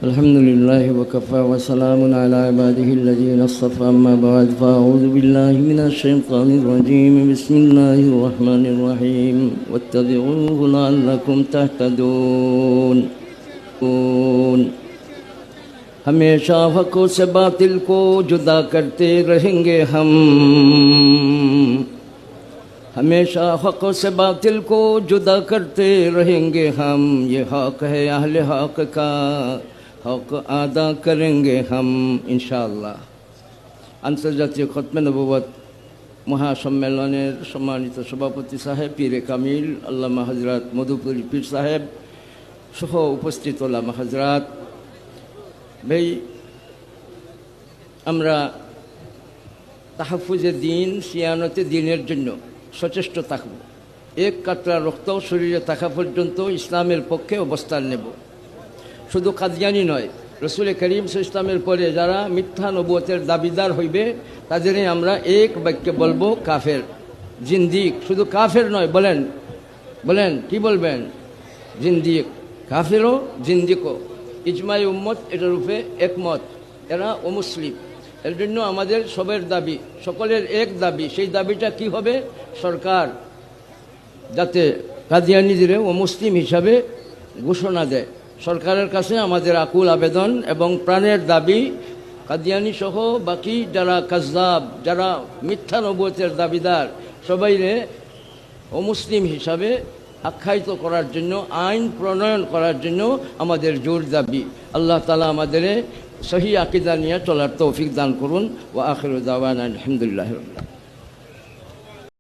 الحمد لله وكفى وسلام على عباده الذين اصطفى أما بعد فأعوذ بالله من الشيطان الرجيم بسم الله الرحمن الرحيم واتبعوه لعلكم تهتدون हमेशा हक से बातिल को जुदा करते रहेंगे हम हमेशा हक से बातिल को जुदा करते रहेंगे हम ये हक है अहले हक का हक अदा करेंगे हम इंशाअल्लाह। আন্তর্জাতিক খতমে নবুয়ত মহাসম্মেলনের সম্মানিত সভাপতি সাহেব পীরে কামিল আল্লামা হযরত মধুপুরী পীর সাহেব সহ উপস্থিত ওলামা হযরত, ভাই আমরা তাহফুজে দিন সিয়ানতে দিনের জন্য সচেষ্ট থাকব। এক কাতরা রক্ত শরীরে থাকা পর্যন্ত ইসলামের পক্ষে অবস্থান নেব। শুধু কাদিয়ানি নয়, রসুল করিম ইসলামের পরে যারা মিথ্যা নবুয়তের দাবিদার হইবে তাদেরই আমরা এক বাক্যে বলবো কাফের জিন্দিক। শুধু কাফের নয়, বলেন বলেন কি বলবেন? জিন্দিক। কাফেরও জিন্দিকও ইজমাই উম্মত এটার রূপে একমত, এরা অমুসলিম। এর জন্য আমাদের সবের দাবি, সকলের এক দাবি, সেই দাবিটা কি হবে? সরকার যাতে কাদিয়ানিদের অমুসলিম হিসাবে ঘোষণা দেয়। সরকারের কাছে আমাদের আকুল আবেদন এবং প্রাণের দাবি, কাদিয়ানি সহ বাকি যারা কাযযাব, যারা মিথ্যা নবুয়তের দাবিদার, সবাইরে অমুসলিম হিসাবে আখ্যায়িত করার জন্য, আইন প্রণয়ন করার জন্য আমাদের জোর দাবি। আল্লাহ তাআলা আমাদের সহি আকীদা নিয়ে চলার তৌফিক দান করুন। ওয়া আখিরু দাওয়ানা আলহামদুলিল্লাহি রাব্বিল আলামিন।